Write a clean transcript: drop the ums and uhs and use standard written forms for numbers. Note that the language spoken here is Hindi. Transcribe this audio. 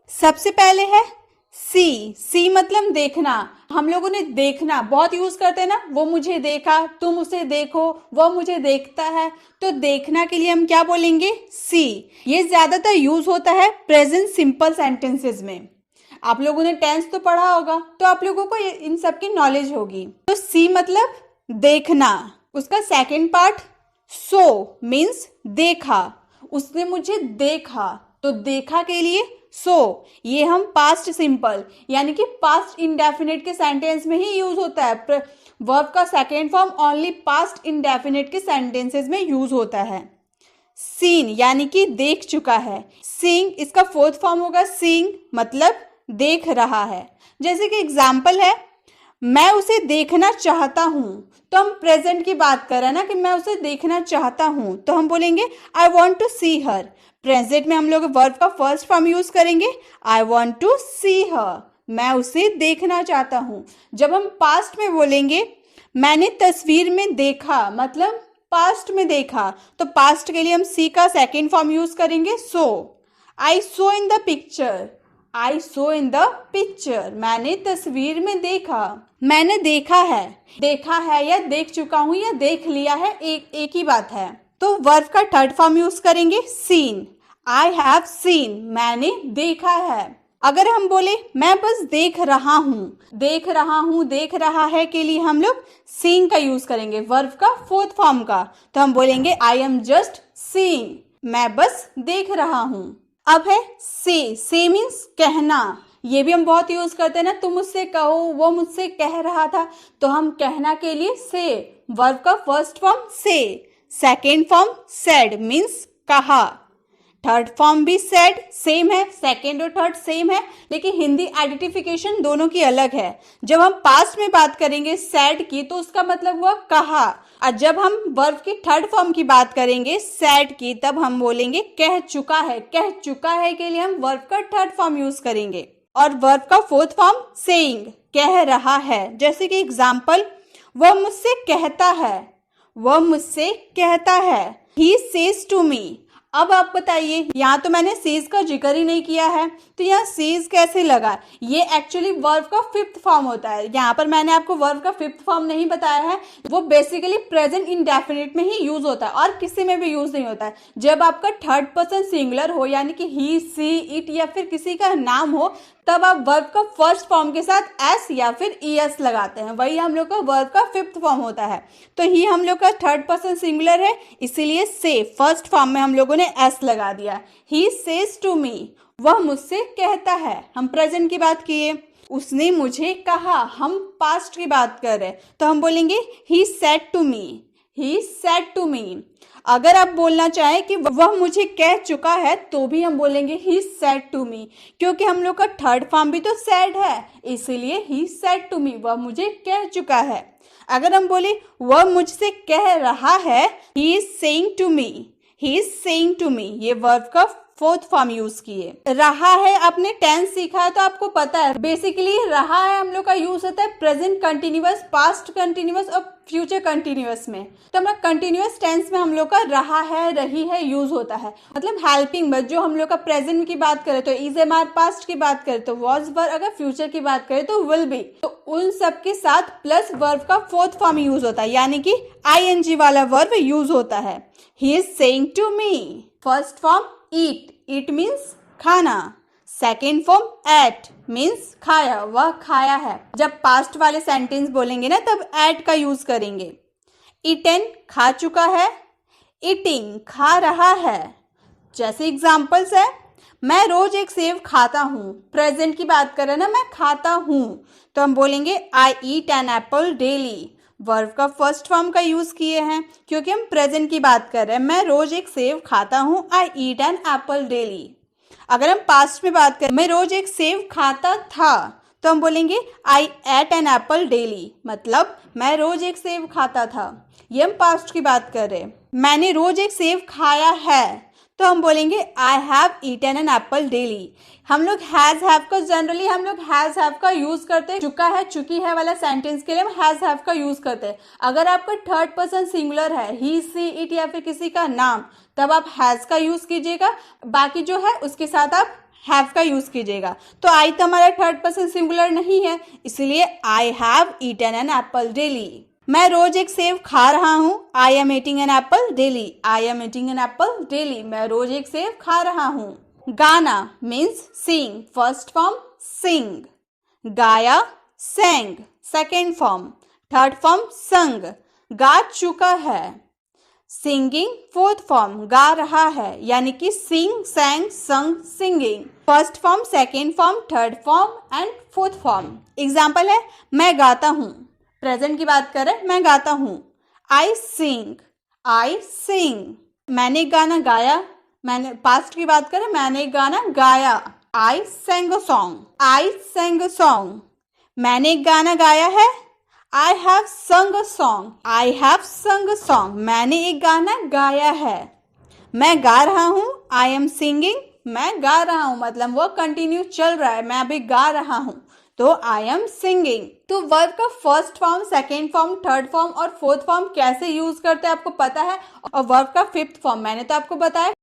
सबसे पहले है सी। सी मतलब देखना। हम लोगों ने देखना बहुत यूज करते हैं ना, वो मुझे देखा, तुम उसे देखो, वो मुझे देखता है। तो देखना के लिए हम क्या बोलेंगे? सी। ये ज्यादातर यूज होता है प्रेजेंट सिंपल सेंटेंसेस में। आप लोगों ने टेंस तो पढ़ा होगा, तो आप लोगों को इन सब की नॉलेज होगी। तो सी मतलब देखना। उसका सेकंड पार्ट सो मीन्स देखा। उसने मुझे देखा, तो देखा के लिए सो। ये हम पास्ट सिंपल यानी कि पास्ट इंडेफिनिट के सेंटेंस में ही यूज होता है। वर्ब का second form only past indefinite के सेंटेंसेस में यूज होता है। सीन यानी कि देख चुका है। सीइंग इसका फोर्थ फॉर्म होगा सीइंग मतलब देख रहा है। जैसे कि एग्जाम्पल है, मैं उसे देखना चाहता हूं। तो हम प्रेजेंट की बात कर रहे हैं ना कि मैं उसे देखना चाहता हूं, तो हम बोलेंगे I want to see her. Present में हम लोग वर्ब का फर्स्ट फॉर्म यूज करेंगे आई वॉन्ट टू सी हर, मैं उसे देखना चाहता हूं। जब हम पास्ट में बोलेंगे मैंने तस्वीर में देखा मतलब पास्ट में देखा, तो पास्ट के लिए हम सी का सेकेंड फॉर्म यूज करेंगे so. I saw in the picture, I saw in the picture, मैंने तस्वीर में देखा। मैंने देखा है या देख चुका हूं या देख लिया है, एक ही बात है। तो वर्ब का थर्ड फॉर्म यूज करेंगे सीन। आई हैव सीन, मैंने देखा है। अगर हम बोले मैं बस देख रहा हूं, देख रहा है के लिए हम लोग सीइंग का यूज करेंगे, वर्ब का फोर्थ फॉर्म का। तो हम बोलेंगे आई एम जस्ट सीइंग, मैं बस देख रहा हूं। अब है से मीन्स कहना। ये भी हम बहुत यूज करते हैं ना, तुम मुझसे कहो, वो मुझसे कह रहा था। तो हम कहना के लिए से, वर्ब का फर्स्ट फॉर्म से, सेकेंड फॉर्म सेड मीन्स कहा, थर्ड फॉर्म भी सेड सेम है, सेकेंड और थर्ड सेम है, लेकिन हिंदी आइडेंटिफिकेशन दोनों की अलग है। जब हम पास्ट में बात करेंगे सेड की, तो उसका मतलब हुआ कहा, और जब हम वर्ब की थर्ड फॉर्म की बात करेंगे सेड की, तब हम बोलेंगे कह चुका है। कह चुका है के लिए हम वर्ब का थर्ड फॉर्म यूज करेंगे। और वर्ब का फोर्थ फॉर्म सेइंग, कह रहा है। जैसे कि एग्जाम्पल, वह मुझसे कहता है, वह मुझसे कहता है, ही सेज टू मी। अब आप बताइए, यहाँ तो मैंने सेज का जिक्र ही नहीं किया है, तो यहाँ सेज कैसे लगा? ये एक्चुअली वर्ब का फिफ्थ फॉर्म होता है। यहाँ पर मैंने आपको वर्ब का फिफ्थ फॉर्म नहीं बताया है, वो बेसिकली प्रेजेंट इंडेफिनिट में ही यूज होता है और किसी में भी यूज नहीं होता है। जब आपका थर्ड पर्सन सिंगुलर हो यानी कि ही, सी, इट या फिर किसी का नाम हो, तब आप वर्ब का फर्स्ट फॉर्म के साथ एस या फिर ईएस लगाते हैं, वही हम लोग का वर्ब का फिफ्थ फॉर्म होता है। तो ही हम लोग का थर्ड पर्सन सिंगुलर है, इसीलिए से फर्स्ट फॉर्म में हम लोगों ने एस लगा दिया। ही सेज टू मी, वह मुझसे कहता है। हम प्रेजेंट की बात किए, उसने मुझे कहा। हम पास्ट की बात कर रहे हैं, तो हम बोलेंगे he said to me, he said to me. अगर आप बोलना चाहें कि वह मुझे कह चुका है, तो भी हम बोलेंगे ही सेड टू मी, क्योंकि हम लोग का थर्ड फॉर्म भी तो सेड है, इसीलिए ही सेड टू मी, वह मुझे कह चुका है। अगर हम बोले वह मुझसे कह रहा है, he is saying to me, he is saying to me, ये वर्ब का फोर्थ फॉर्म यूज किए। रहा है, आपने टेंस सीखा है तो आपको पता है बेसिकली रहा है हम लोग का यूज होता है प्रेजेंट कंटिन्यूअस, पास्ट कंटिन्यूअस और फ्यूचर कंटिन्यूअस में। तो हमारा कंटिन्यूअस टेंस में हम लोग का रहा है, रही है यूज होता है, मतलब हेल्पिंग वर्ब। जो हम लोग का प्रेजेंट की बात करें तो इज एम आर, पास्ट की बात करें तो वॉज वर, अगर फ्यूचर की बात करें तो विल बी। तो उन सब के साथ प्लस वर्ब का फोर्थ फॉर्म यूज होता है, यानी कि आईएनजी वाला वर्ब यूज होता है। He is saying to me, first form eat, eat means खाना, सेकेंड फॉर्म एट मीन्स खाया, वह खाया है। जब पास्ट वाले सेंटेंस बोलेंगे ना, तब एट का यूज करेंगे। ईटन खा चुका है, ईटिंग खा रहा है। जैसे एग्जाम्पल्स है, मैं रोज एक सेब खाता हूँ। प्रेजेंट की बात करें ना, मैं खाता हूँ, तो हम बोलेंगे I eat an apple daily. Verb का फर्स्ट फॉर्म का यूज किए हैं क्योंकि हम प्रेजेंट की बात कर रहे हैं। मैं रोज एक सेब खाता हूँ, आई ईट एन एप्पल डेली। अगर हम पास्ट में बात करें, मैं रोज एक सेब खाता था, तो हम बोलेंगे आई एट एन एप्पल डेली, मतलब मैं रोज एक सेब खाता था। ये हम पास्ट की बात कर रहे हैं। मैंने रोज एक सेब खाया है, तो हम बोलेंगे I have eaten an apple daily. हम लोग हैज हैव का जनरली हम लोग हैज हैव का यूज करते हैं, चुका है, चुकी है वाला सेंटेंस के लिए हम हैज हैव का यूज करते हैं। अगर आपका थर्ड पर्सन सिंगुलर है, ही, सी, इट या फिर किसी का नाम, तब आप हैज का यूज कीजिएगा। बाकी जो है उसके साथ आप हैव का यूज कीजिएगा। तो आई तो हमारा थर्ड पर्सन सिंगुलर नहीं है, इसलिए I have eaten an apple daily. मैं रोज एक सेब खा रहा हूँ। I am eating an apple daily. I am eating an apple daily. मैं रोज एक सेब खा रहा हूँ। गाना means sing, first form sing. गाया sang, second form. Third form sung, गा चुका है। सिंगिंग फोर्थ फॉर्म, गा रहा है, यानी कि सिंग, sang, संग, singing. First form, second form, third form and fourth form. Example है मैं गाता हूँ, प्रेजेंट की बात करें, मैं गाता हूँ। आई सिंग, आई सिंग। मैंने एक गाना गाया, मैंने पास्ट की बात करें, मैंने एक गाना गाया। आई sang a song, I sang a song। मैंने एक गाना गाया है। I have sung a song, I have sung a song। मैंने एक गाना गाया है। मैं गा रहा हूँ, आई एम सिंगिंग, मैं गा रहा हूँ, मतलब वो कंटिन्यू चल रहा है, मैं अभी गा रहा हूँ, तो आई एम सिंगिंग। तो वर्ब का first form, second form, third form और फोर्थ फॉर्म कैसे यूज करते हैं आपको पता है, और वर्ब का फिफ्थ फॉर्म मैंने तो आपको बताया